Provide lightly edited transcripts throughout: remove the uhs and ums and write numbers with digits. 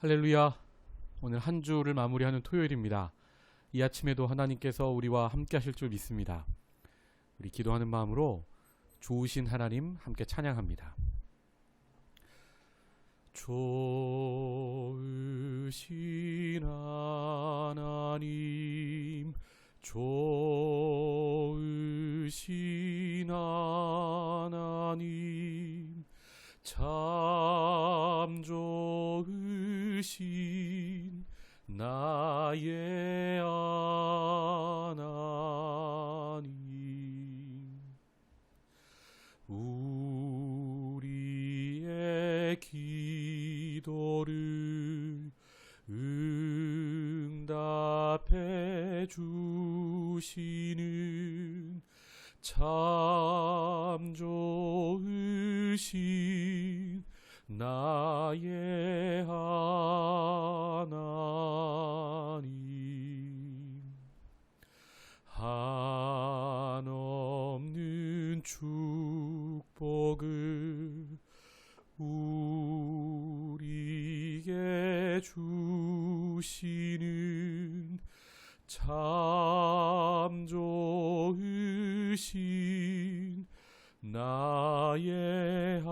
할렐루야. 오늘 한 주를 마무리하는 토요일입니다. 이 아침에도 하나님께서 우리와 함께 하실 줄 믿습니다. 우리 기도하는 마음으로 좋으신 하나님 함께 찬양합니다. 좋으신 하나님, 좋으신 하나님, 참 좋으신 나의 하나님, 우리의 기도를 응답해 주시는 참 좋으신 나의 하나님, 한없는 축복을 우리에게 주시는 참 좋으신 나의 하나님.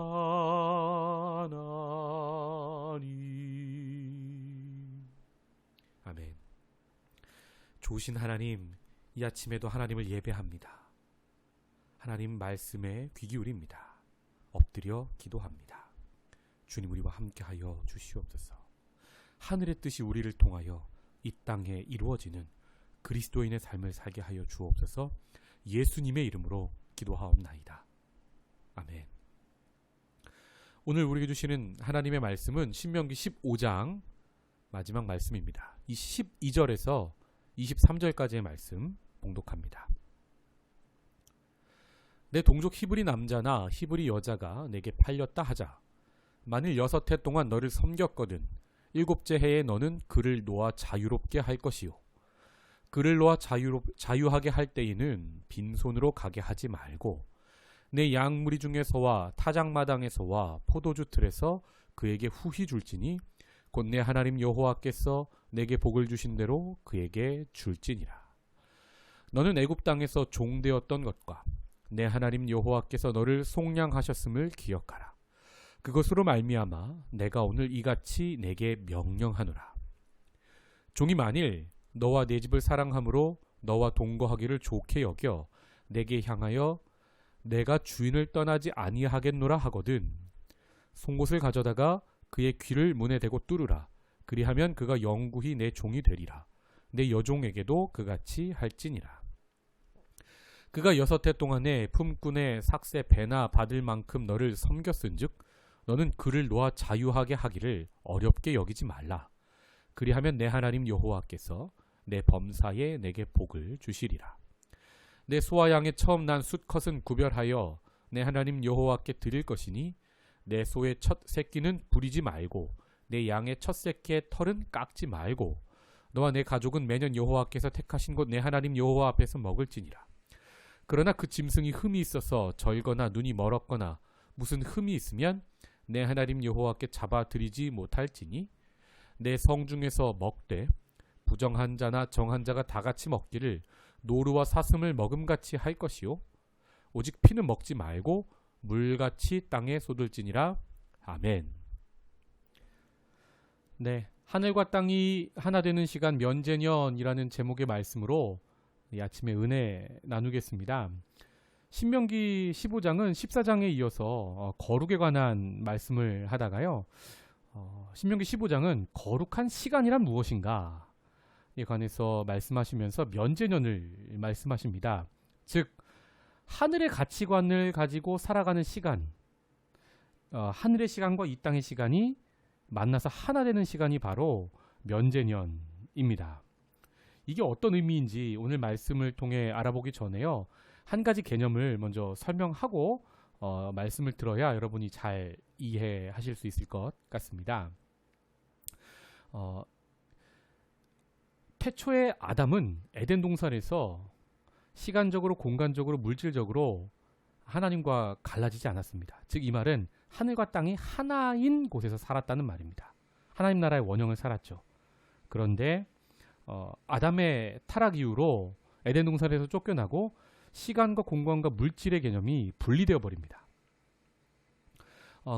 아멘. 좋으신 하나님, 이 아침에도 하나님을 예배합니다. 하나님 말씀에 귀 기울입니다. 엎드려 기도합니다. 주님, 우리와 함께하여 주시옵소서. 하늘의 뜻이 우리를 통하여 이 땅에 이루어지는 그리스도인의 삶을 살게 하여 주옵소서. 예수님의 이름으로 기도하옵나이다. 아멘. 오늘 우리에게 주시는 하나님의 말씀은 신명기 15장 마지막 말씀입니다. 이 12절에서 23절까지의 말씀 봉독합니다. 내 동족 히브리 남자나 히브리 여자가 내게 팔렸다 하자. 만일 6해 동안 너를 섬겼거든 7째 해에 너는 그를 놓아 자유롭게 할 것이요. 그를 놓아 자유하게 할 때에는 빈손으로 가게 하지 말고 내 양무리 중에서와 타작마당에서와 포도주 틀에서 그에게 후히 줄지니 곧 내 하나님 여호와께서 내게 복을 주신 대로 그에게 줄지니라. 너는 애굽 땅에서 종되었던 것과 내 하나님 여호와께서 너를 속량하셨음을 기억하라. 그것으로 말미암아 내가 오늘 이같이 내게 명령하노라. 종이 만일 너와 내 집을 사랑함으로 너와 동거하기를 좋게 여겨 내게 향하여 내가 주인을 떠나지 아니하겠노라 하거든 송곳을 가져다가 그의 귀를 문에 대고 뚫으라. 그리하면 그가 영구히 내 종이 되리라. 내 여종에게도 그같이 할지니라. 그가 6해 동안에 품꾼의 삭새 배나 받을 만큼 너를 섬겼은즉 너는 그를 놓아 자유하게 하기를 어렵게 여기지 말라. 그리하면 내 하나님 여호와께서 내 범사에 내게 복을 주시리라. 내 소와 양의 처음 난 수컷은 구별하여 내 하나님 여호와께 드릴 것이니 내 소의 첫 새끼는 부리지 말고 내 양의 첫 새끼의 털은 깎지 말고 너와 내 가족은 매년 여호와께서 택하신 곳 내 하나님 여호와 앞에서 먹을지니라. 그러나 그 짐승이 흠이 있어서 절거나 눈이 멀었거나 무슨 흠이 있으면 내 하나님 여호와께 잡아드리지 못할지니 내 성 중에서 먹되 부정한 자나 정한 자가 다 같이 먹기를 노루와 사슴을 먹음같이 할 것이요 오직 피는 먹지 말고 물같이 땅에 쏟을지니라. 아멘. 네, 하늘과 땅이 하나 되는 시간 면제년이라는 제목의 말씀으로 이 아침에 은혜 나누겠습니다. 신명기 15장은 14장에 이어서 거룩에 관한 말씀을 하다가요. 신명기 15장은 거룩한 시간이란 무엇인가 에 관해서 말씀하시면서 면제년을 말씀하십니다. 즉 하늘의 가치관을 가지고 살아가는 시간, 하늘의 시간과 이 땅의 시간이 만나서 하나 되는 시간이 바로 면제년입니다. 이게 어떤 의미인지 오늘 말씀을 통해 알아보기 전에요. 한 가지 개념을 먼저 설명하고 말씀을 들어야 여러분이 잘 이해하실 수 있을 것 같습니다. 태초의 아담은 에덴 동산에서 시간적으로, 공간적으로, 물질적으로 하나님과 갈라지지 않았습니다. 즉 이 말은 하늘과 땅이 하나인 곳에서 살았다는 말입니다. 하나님 나라의 원형을 살았죠. 그런데 아담의 타락 이후로 에덴 동산에서 쫓겨나고 시간과 공간과 물질의 개념이 분리되어 버립니다.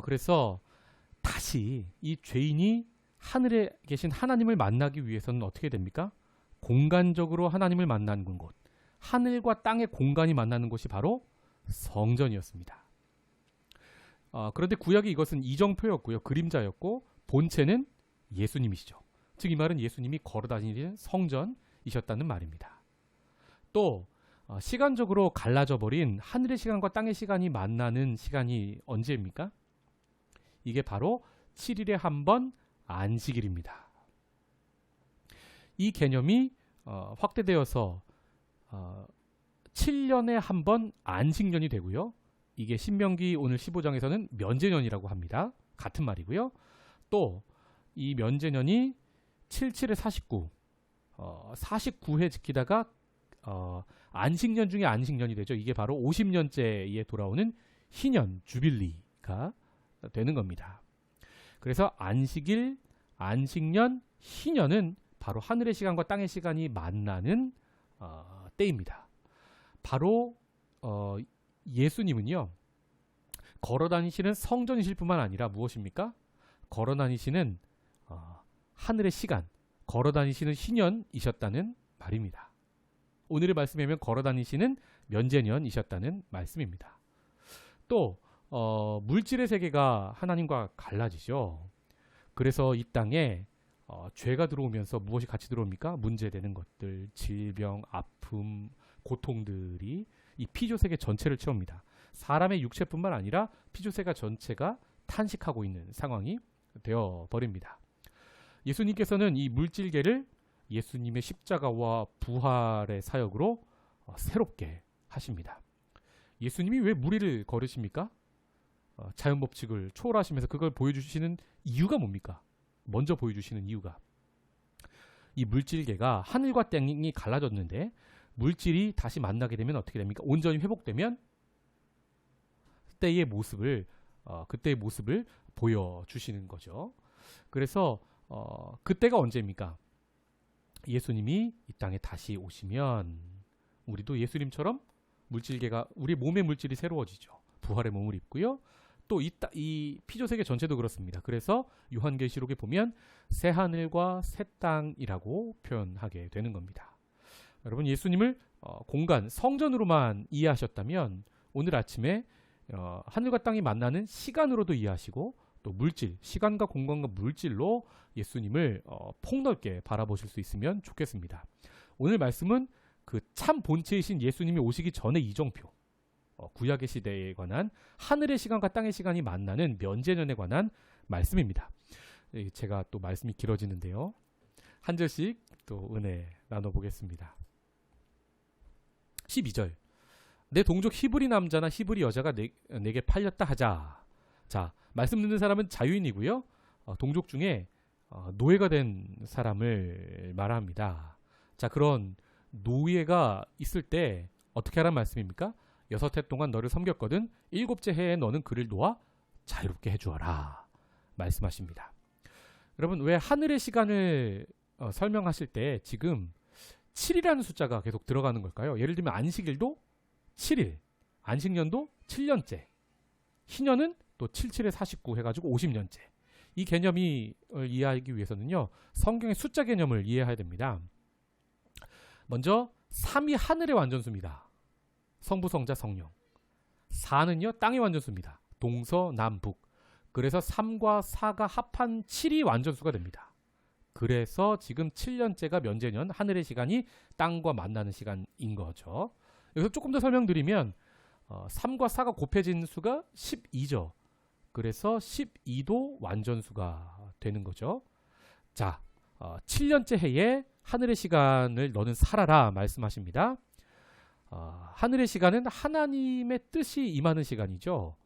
그래서 다시 이 죄인이 하늘에 계신 하나님을 만나기 위해서는 어떻게 됩니까? 공간적으로 하나님을 만나는 곳, 하늘과 땅의 공간이 만나는 곳이 바로 성전이었습니다. 그런데 구약이 이것은 이정표였고요. 그림자였고 본체는 예수님이시죠. 즉 이 말은 예수님이 걸어다니는 성전이셨다는 말입니다. 또 시간적으로 갈라져 버린 하늘의 시간과 땅의 시간이 만나는 시간이 언제입니까? 이게 바로 7일에 한 번 안식일입니다. 이 개념이 확대되어서 7년에 한 번 안식년이 되고요. 이게 신명기 오늘 15장에서는 면제년이라고 합니다. 같은 말이고요. 또 이 면제년이 77에 49, 49회 지키다가 안식년 중에 안식년이 되죠. 이게 바로 50년째에 돌아오는 희년, 주빌리가 되는 겁니다. 그래서 안식일, 안식년, 희년은 바로 하늘의 시간과 땅의 시간이 만나는 때입니다. 바로 예수님은요, 걸어다니시는 성전이실 뿐만 아니라 무엇입니까? 걸어다니시는 하늘의 시간, 걸어다니시는 희년이셨다는 말입니다. 오늘의 말씀이면 걸어다니시는 면제년이셨다는 말씀입니다. 또 물질의 세계가 하나님과 갈라지죠. 그래서 이 땅에 죄가 들어오면서 무엇이 같이 들어옵니까? 문제되는 것들, 질병, 아픔, 고통들이 이 피조세계 전체를 채웁니다. 사람의 육체뿐만 아니라 피조세계 전체가 탄식하고 있는 상황이 되어버립니다. 예수님께서는 이 물질계를 예수님의 십자가와 부활의 사역으로 새롭게 하십니다. 예수님이 왜 무리를 걸으십니까? 자연법칙을 초월하시면서 그걸 보여주시는 이유가 뭡니까? 먼저 보여주시는 이유가 이 물질계가 하늘과 땅이 갈라졌는데 물질이 다시 만나게 되면 어떻게 됩니까? 온전히 회복되면 그때의 모습을 보여주시는 거죠. 그래서 그때가 언제입니까? 예수님이 이 땅에 다시 오시면 우리도 예수님처럼 물질계가 우리 몸의 물질이 새로워지죠. 부활의 몸을 입고요. 또 이 피조세계 전체도 그렇습니다. 그래서 요한계시록에 보면 새 하늘과 새 땅이라고 표현하게 되는 겁니다. 여러분 예수님을 공간 성전으로만 이해하셨다면 오늘 아침에 하늘과 땅이 만나는 시간으로도 이해하시고 또 물질, 시간과 공간과 물질로 예수님을 폭넓게 바라보실 수 있으면 좋겠습니다. 오늘 말씀은 그 참 본체이신 예수님이 오시기 전의 이정표, 구약의 시대에 관한 하늘의 시간과 땅의 시간이 만나는 면제년에 관한 말씀입니다. 제가 또 말씀이 길어지는데요. 한 절씩 또 은혜 나눠보겠습니다. 12절 내 동족 히브리 남자나 히브리 여자가 내게 팔렸다 하자. 자, 말씀 듣는 사람은 자유인이고요. 동족 중에 노예가 된 사람을 말합니다. 자, 그런 노예가 있을 때 어떻게 하란 말씀입니까? 6해 동안 너를 섬겼거든 7째 해에 너는 그를 놓아 자유롭게 해주어라 말씀하십니다. 여러분 왜 하늘의 시간을 설명하실 때 지금 7이라는 숫자가 계속 들어가는 걸까요? 예를 들면 안식일도 7일, 안식년도 7년째, 희년은 또 77에 49 해가지고 50년째. 이 개념을 이해하기 위해서는요, 성경의 숫자 개념을 이해해야 됩니다. 먼저 3이 하늘의 완전수입니다. 성부, 성자, 성령. 4는요 땅의 완전수입니다. 동서남북. 그래서 3과 4가 합한 7이 완전수가 됩니다. 그래서 지금 7년째가 면제년, 하늘의 시간이 땅과 만나는 시간인 거죠. 여기서 조금 더 설명드리면 3과 4가 곱해진 수가 12죠. 그래서 12도 완전수가 되는 거죠. 자, 7년째 해에 하늘의 시간을 너는 살아라 말씀하십니다. 하늘의 시간은 하나님의 뜻이 임하는 시간이죠.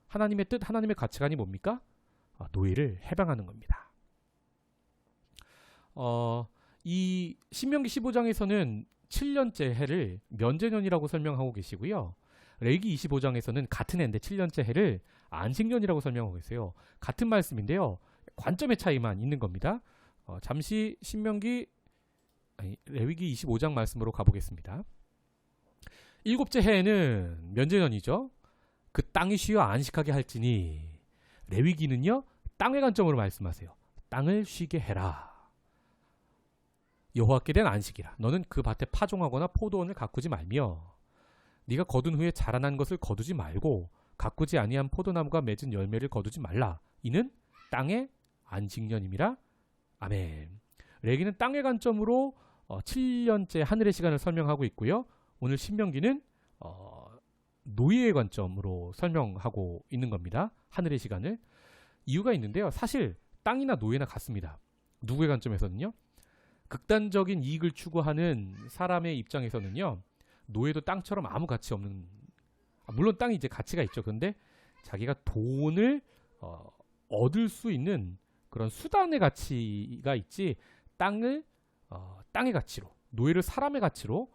하나님의 뜻, 하나님의 가치관이 뭡니까? 노예를 해방하는 겁니다. 이 신명기 15장에서는 7년째 해를 면제년이라고 설명하고 계시고요. 레위기 25장에서는 같은 해인데 7년째 해를 안식년이라고 설명하고 계세요. 같은 말씀인데요. 관점의 차이만 있는 겁니다. 잠시 레위기 25장 말씀으로 가보겠습니다. 일곱째 해에는 면제년이죠. 그 땅이 쉬어 안식하게 할지니, 레위기는요 땅의 관점으로 말씀하세요. 땅을 쉬게 해라. 여호와께 된 안식이라. 너는 그 밭에 파종하거나 포도원을 가꾸지 말며, 네가 거둔 후에 자라난 것을 거두지 말고 가꾸지 아니한 포도나무가 맺은 열매를 거두지 말라. 이는 땅의 안식년임이라. 아멘. 레위기는 땅의 관점으로 7년째 하늘의 시간을 설명하고 있고요. 오늘 신명기는 노예의 관점으로 설명하고 있는 겁니다. 하늘의 시간을. 이유가 있는데요. 사실 땅이나 노예나 같습니다. 누구의 관점에서는요. 극단적인 이익을 추구하는 사람의 입장에서는요. 노예도 땅처럼 아무 가치 없는, 물론 땅이 이제 가치가 있죠. 그런데 자기가 돈을 얻을 수 있는 그런 수단의 가치가 있지, 땅을 땅의 가치로, 노예를 사람의 가치로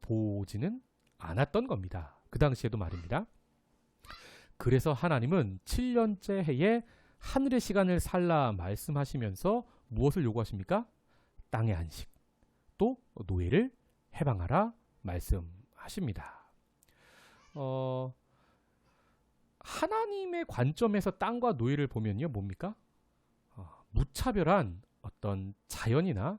보지는 않았던 겁니다. 그 당시에도 말입니다. 그래서 하나님은 7년째 해에 하늘의 시간을 살라 말씀하시면서 무엇을 요구하십니까? 땅의 안식, 또 노예를 해방하라 말씀하십니다. 하나님의 관점에서 땅과 노예를 보면요, 뭡니까? 무차별한 어떤 자연이나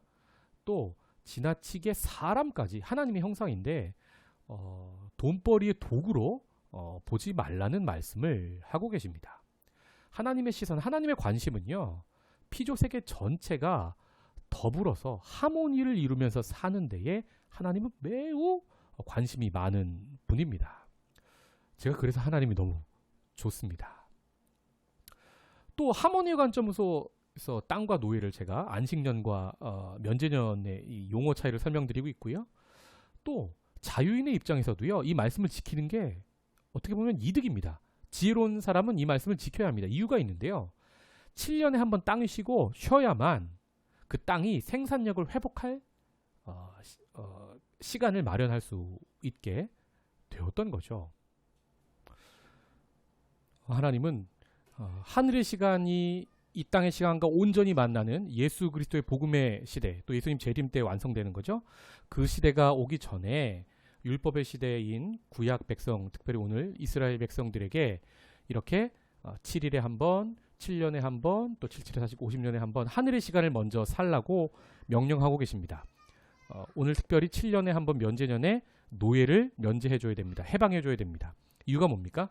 또 지나치게 사람까지, 하나님의 형상인데 돈벌이의 도구로 보지 말라는 말씀을 하고 계십니다. 하나님의 시선, 하나님의 관심은요, 피조 세계 전체가 더불어서 하모니를 이루면서 사는 데에 하나님은 매우 관심이 많은 분입니다. 제가 그래서 하나님이 너무 좋습니다. 또 하모니의 관점에서 땅과 노예를 제가 안식년과 면제년의 이 용어 차이를 설명드리고 있고요. 또 자유인의 입장에서도요, 이 말씀을 지키는 게 어떻게 보면 이득입니다. 지혜로운 사람은 이 말씀을 지켜야 합니다. 이유가 있는데요. 7년에 한 번 땅을 쉬고 쉬어야만 그 땅이 생산력을 회복할 시간을 마련할 수 있게 되었던 거죠. 하나님은 하늘의 시간이 이 땅의 시간과 온전히 만나는 예수 그리스도의 복음의 시대, 또 예수님 재림 때 완성되는 거죠. 그 시대가 오기 전에 율법의 시대인 구약 백성, 특별히 오늘 이스라엘 백성들에게 이렇게 7일에 한 번, 7년에 한 번, 또 77에 40, 50년에 한 번 하늘의 시간을 먼저 살라고 명령하고 계십니다. 오늘 특별히 7년에 한 번 면제년에 노예를 면제해줘야 됩니다. 해방해줘야 됩니다. 이유가 뭡니까?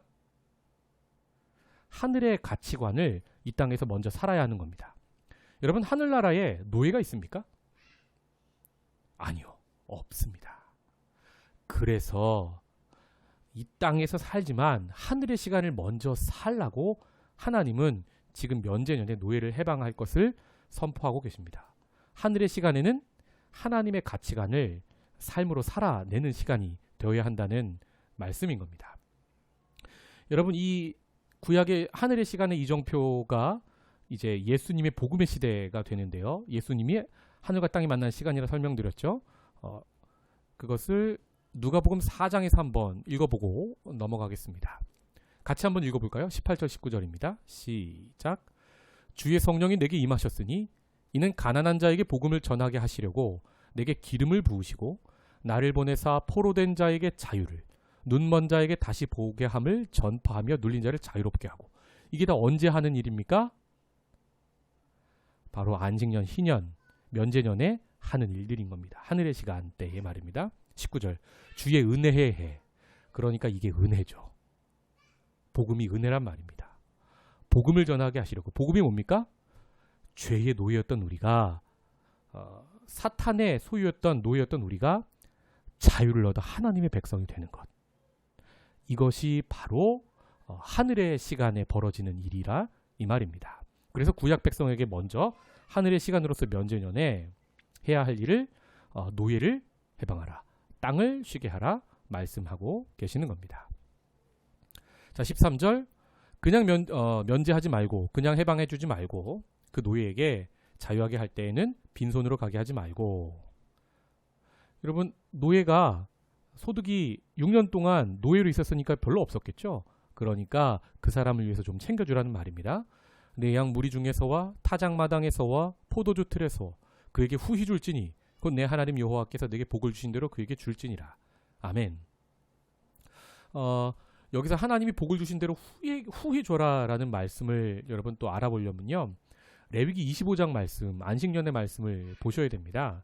하늘의 가치관을 이 땅에서 먼저 살아야 하는 겁니다. 여러분, 하늘나라에 노예가 있습니까? 아니요, 없습니다. 그래서 이 땅에서 살지만 하늘의 시간을 먼저 살라고 하나님은 지금 면제년에 노예를 해방할 것을 선포하고 계십니다. 하늘의 시간에는 하나님의 가치관을 삶으로 살아내는 시간이 되어야 한다는 말씀인 겁니다. 여러분, 이 구약의 하늘의 시간의 이정표가 이제 예수님의 복음의 시대가 되는데요. 예수님이 하늘과 땅이 만난 시간이라 설명드렸죠. 그것을 누가복음 4장에서 한번 읽어보고 넘어가겠습니다. 같이 한번 읽어볼까요? 18절 19절입니다. 시작. 주의 성령이 내게 임하셨으니 이는 가난한 자에게 복음을 전하게 하시려고 내게 기름을 부으시고 나를 보내사 포로된 자에게 자유를, 눈먼 자에게 다시 보게 함을 전파하며 눌린 자를 자유롭게 하고. 이게 다 언제 하는 일입니까? 바로 안식년, 희년, 면제년에 하는 일들인 겁니다. 하늘의 시간대의 말입니다. 19절. 주의 은혜의 해. 그러니까 이게 은혜죠. 복음이 은혜란 말입니다. 복음을 전하게 하시려고. 복음이 뭡니까? 죄의 노예였던 우리가, 사탄의 소유였던 노예였던 우리가 자유를 얻어 하나님의 백성이 되는 것. 이것이 바로 하늘의 시간에 벌어지는 일이라 이 말입니다. 그래서 구약 백성에게 먼저 하늘의 시간으로서 면제년에 해야 할 일을 노예를 해방하라, 땅을 쉬게 하라 말씀하고 계시는 겁니다. 자, 13절. 그냥 면제하지 말고, 그냥 해방해주지 말고, 그 노예에게 자유하게 할 때에는 빈손으로 가게 하지 말고. 여러분, 노예가 소득이 6년 동안 노예로 있었으니까 별로 없었겠죠. 그러니까 그 사람을 위해서 좀 챙겨주라는 말입니다. 내 양 무리 중에서와 타작마당에서와 포도주 틀에서 그에게 후히 줄지니 곧 내 하나님 여호와께서 내게 복을 주신 대로 그에게 줄지니라. 아멘. 여기서 하나님이 복을 주신 대로 후히 줘라라는 말씀을 여러분 또 알아보려면요. 레위기 25장 말씀, 안식년의 말씀을 보셔야 됩니다.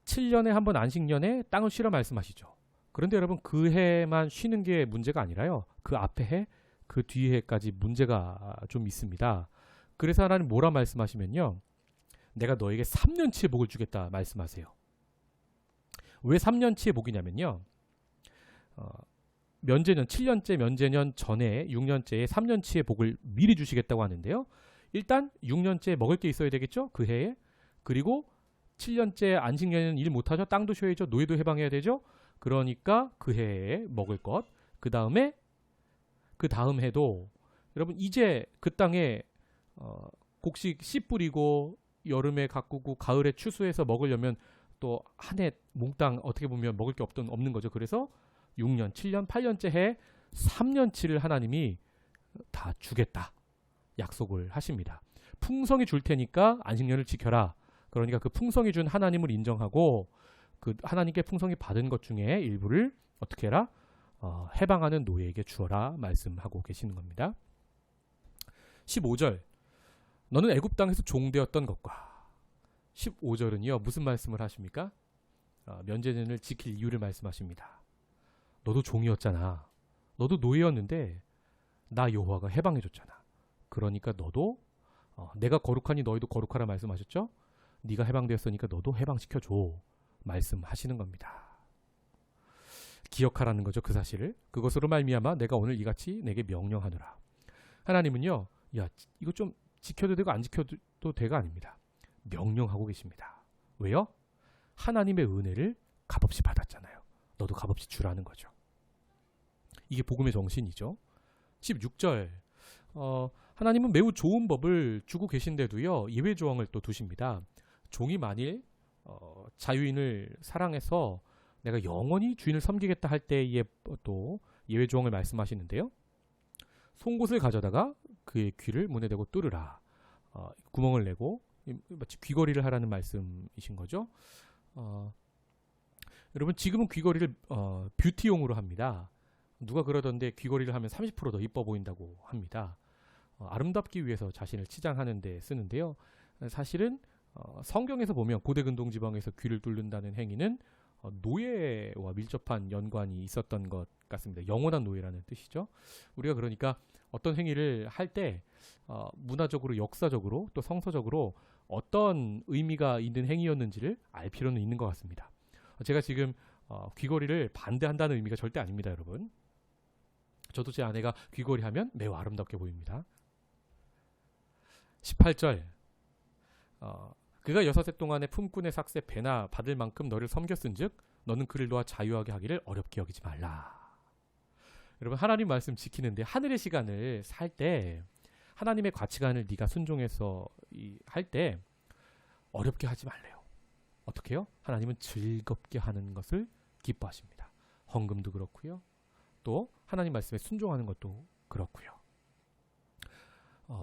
7년에 한 번 안식년에 땅을 쉬라 말씀하시죠. 그런데 여러분 그 해만 쉬는 게 문제가 아니라요. 그 앞에 해, 그 뒤에 해까지 문제가 좀 있습니다. 그래서 하나님 뭐라 말씀하시면요. 내가 너에게 3년치의 복을 주겠다 말씀하세요. 왜 3년치의 복이냐면요. 면제년 7년째 면제년 전에 6년째에 3년치의 복을 미리 주시겠다고 하는데요. 일단 6년째 먹을 게 있어야 되겠죠. 그 해에. 그리고 7년째 안식년에는 일 못하죠. 땅도 쉬어야죠. 노예도 해방해야 되죠. 그러니까 그 해에 먹을 것. 그 다음 해도 여러분 이제 그 땅에 곡식 씨 뿌리고 여름에 가꾸고 가을에 추수해서 먹으려면 또 한 해 몽땅 어떻게 보면 먹을 게 없는 거죠. 그래서 6년, 7년, 8년째 해 3년치를 하나님이 다 주겠다 약속을 하십니다. 풍성히 줄 테니까 안식년을 지켜라. 그러니까 그 풍성히 준 하나님을 인정하고 그 하나님께 풍성히 받은 것 중에 일부를 어떻게 해라? 해방하는 노예에게 주어라 말씀하고 계시는 겁니다. 15절 너는 애굽 땅에서 종되었던 것과 15절은요 무슨 말씀을 하십니까? 면제년을 지킬 이유를 말씀하십니다. 너도 종이었잖아. 너도 노예였는데 나 여호와가 해방해줬잖아. 그러니까 너도 내가 거룩하니 너희도 거룩하라 말씀하셨죠? 네가 해방되었으니까 너도 해방시켜줘 말씀하시는 겁니다. 기억하라는 거죠. 그 사실을. 그것으로 말미암아 내가 오늘 이같이 내게 명령하노라. 하나님은요. 야 이거 좀 지켜도 되고 안 지켜도 되가 아닙니다. 명령하고 계십니다. 왜요? 하나님의 은혜를 값없이 받았잖아요. 너도 값없이 주라는 거죠. 이게 복음의 정신이죠. 16절 하나님은 매우 좋은 법을 주고 계신데도요. 예외 조항을 또 두십니다. 종이 만일 자유인을 사랑해서 내가 영원히 주인을 섬기겠다 할 때에 또 예외 조항을 말씀하시는데요. 송곳을 가져다가 그의 귀를 문에 대고 뚫으라. 구멍을 내고 마치 귀걸이를 하라는 말씀이신 거죠. 여러분 지금은 귀걸이를 뷰티용으로 합니다. 누가 그러던데 귀걸이를 하면 30% 더 이뻐 보인다고 합니다. 아름답기 위해서 자신을 치장하는 데 쓰는데요. 사실은 성경에서 보면 고대 근동 지방에서 귀를 뚫는다는 행위는 노예와 밀접한 연관이 있었던 것 같습니다. 영원한 노예라는 뜻이죠. 우리가 그러니까 어떤 행위를 할 때 문화적으로 역사적으로 또 성서적으로 어떤 의미가 있는 행위였는지를 알 필요는 있는 것 같습니다. 제가 지금 귀걸이를 반대한다는 의미가 절대 아닙니다. 여러분. 저도 제 아내가 귀걸이 하면 매우 아름답게 보입니다. 18절 그가 6해 동안에 품꾼의 삭새 배나 받을 만큼 너를 섬겼은즉 너는 그를 놓아 자유하게 하기를 어렵게 여기지 말라. 여러분 하나님 말씀 지키는데 하늘의 시간을 살 때 하나님의 가치관을 네가 순종해서 할 때 어렵게 하지 말래요. 어떻게 해요? 하나님은 즐겁게 하는 것을 기뻐하십니다. 헌금도 그렇고요. 또 하나님 말씀에 순종하는 것도 그렇고요.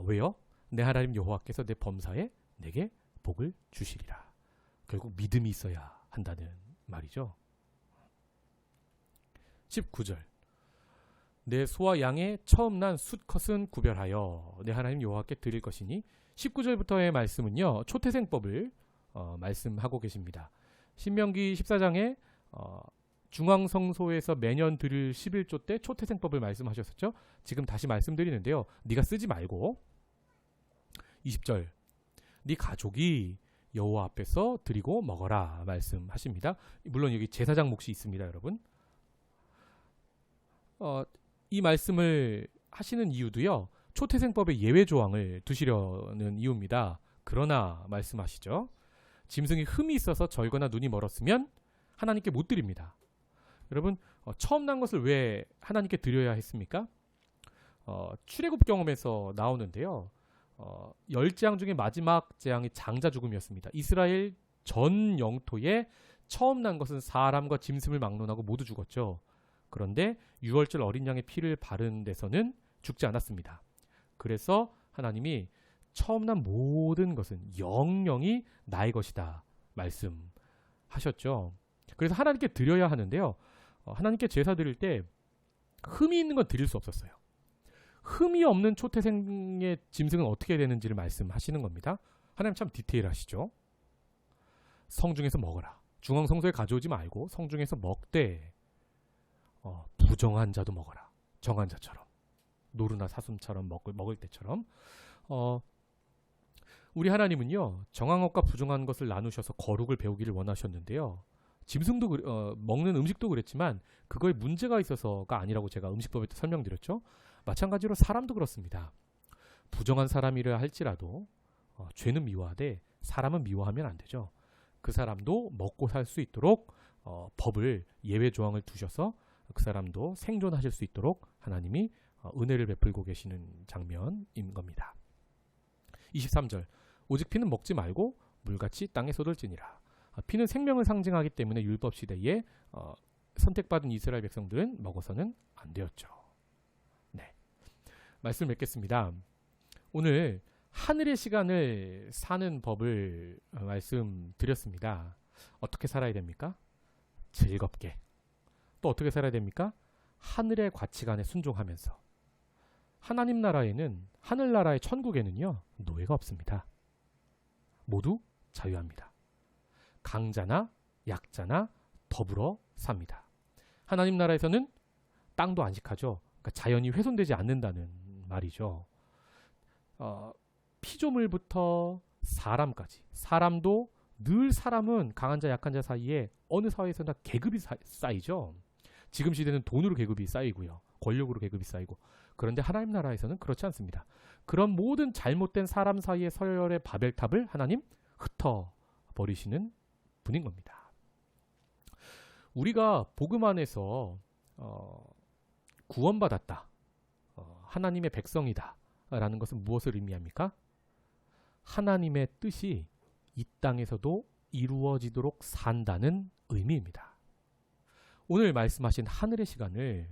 왜요? 내 하나님 여호와께서 내 범사에 내게 복을 주시리라. 결국 믿음이 있어야 한다는 말이죠. 19절 내 소와 양의 처음 난 숫컷은 구별하여 내 하나님 여호와께 드릴 것이니 19절부터의 말씀은요. 초태생법을 말씀하고 계십니다. 신명기 14장에 중앙성소에서 매년 드릴 11조 때 초태생법을 말씀하셨었죠. 지금 다시 말씀드리는데요. 네가 쓰지 말고 20절 네 가족이 여호와 앞에서 드리고 먹어라 말씀하십니다. 물론 여기 제사장 몫이 있습니다. 여러분. 이 말씀을 하시는 이유도요. 초태생법의 예외 조항을 두시려는 이유입니다. 그러나 말씀하시죠. 짐승이 흠이 있어서 절거나 눈이 멀었으면 하나님께 못 드립니다. 여러분 처음 난 것을 왜 하나님께 드려야 했습니까? 출애굽 경험에서 나오는데요. 10재앙 중에 마지막 재앙이 장자 죽음이었습니다. 이스라엘 전 영토에 처음 난 것은 사람과 짐승을 막론하고 모두 죽었죠. 그런데 6월절 어린 양의 피를 바른 데서는 죽지 않았습니다. 그래서 하나님이 처음 난 모든 것은 영영이 나의 것이다 말씀하셨죠. 그래서 하나님께 드려야 하는데요. 하나님께 제사 드릴 때 흠이 있는 건 드릴 수 없었어요. 흠이 없는 초태생의 짐승은 어떻게 되는지를 말씀하시는 겁니다. 하나님 참 디테일하시죠. 성중에서 먹어라. 중앙 성소에 가져오지 말고 성중에서 먹되 부정한 자도 먹어라. 정한 자처럼. 노루나 사슴처럼 먹을 때처럼. 우리 하나님은요. 정한 것과 부정한 것을 나누셔서 거룩을 배우기를 원하셨는데요. 짐승도 먹는 음식도 그랬지만 그거에 문제가 있어서가 아니라고 제가 음식법에 때 설명드렸죠. 마찬가지로 사람도 그렇습니다. 부정한 사람이라 할지라도 죄는 미워하되 사람은 미워하면 안 되죠. 그 사람도 먹고 살 수 있도록 법을 예외 조항을 두셔서 그 사람도 생존하실 수 있도록 하나님이 은혜를 베풀고 계시는 장면인 겁니다. 23절 오직 피는 먹지 말고 물같이 땅에 쏟을지니라. 피는 생명을 상징하기 때문에 율법 시대에 선택받은 이스라엘 백성들은 먹어서는 안 되었죠. 네, 말씀 맺겠습니다. 오늘 하늘의 시간을 사는 법을 말씀드렸습니다. 어떻게 살아야 됩니까? 즐겁게. 또 어떻게 살아야 됩니까? 하늘의 가치관에 순종하면서. 하나님 나라에는, 하늘나라의 천국에는요, 노예가 없습니다. 모두 자유합니다. 강자나 약자나 더불어 삽니다. 하나님 나라에서는 땅도 안식하죠. 그러니까 자연이 훼손되지 않는다는 말이죠. 피조물부터 사람까지. 사람도 늘 사람은 강한 자 약한 자 사이에 어느 사회에서나 계급이 쌓이죠. 지금 시대는 돈으로 계급이 쌓이고요. 권력으로 계급이 쌓이고. 그런데 하나님 나라에서는 그렇지 않습니다. 그런 모든 잘못된 사람 사이의 서열의 바벨탑을 하나님 흩어버리시는 분인 겁니다. 우리가 복음 안에서 구원받았다. 하나님의 백성이다. 라는 것은 무엇을 의미합니까? 하나님의 뜻이 이 땅에서도 이루어지도록 산다는 의미입니다. 오늘 말씀하신 하늘의 시간을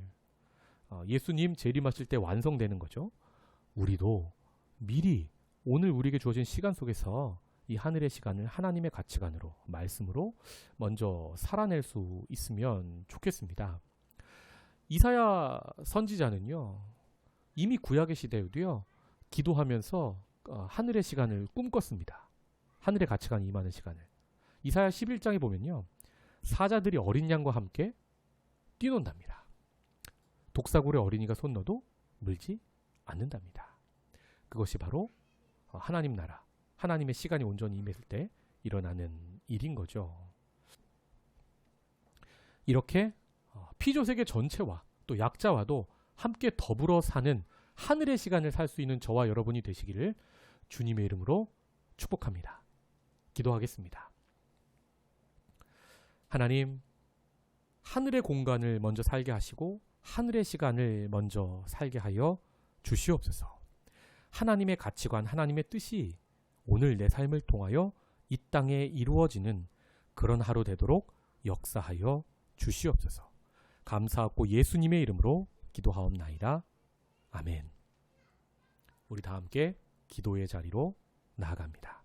예수님 재림하실 때 완성되는 거죠. 우리도 미리 오늘 우리에게 주어진 시간 속에서 이 하늘의 시간을 하나님의 가치관으로, 말씀으로 먼저 살아낼 수 있으면 좋겠습니다. 이사야 선지자는요, 이미 구약의 시대에도요, 기도하면서 하늘의 시간을 꿈꿨습니다. 하늘의 가치관이 임하는 시간을. 이사야 11장에 보면요, 사자들이 어린 양과 함께 뛰논답니다. 독사굴에 어린이가 손 넣어도 물지 않는답니다. 그것이 바로 하나님 나라, 하나님의 시간이 온전히 임했을 때 일어나는 일인 거죠. 이렇게 피조세계 전체와 또 약자와도 함께 더불어 사는 하늘의 시간을 살 수 있는 저와 여러분이 되시기를 주님의 이름으로 축복합니다. 기도하겠습니다. 하나님, 하늘의 공간을 먼저 살게 하시고 하늘의 시간을 먼저 살게 하여 주시옵소서. 하나님의 가치관, 하나님의 뜻이 오늘 내 삶을 통하여 이 땅에 이루어지는 그런 하루 되도록 역사하여 주시옵소서. 감사하고 예수님의 이름으로 기도하옵나이다. 아멘. 우리 다 함께 기도의 자리로 나아갑니다.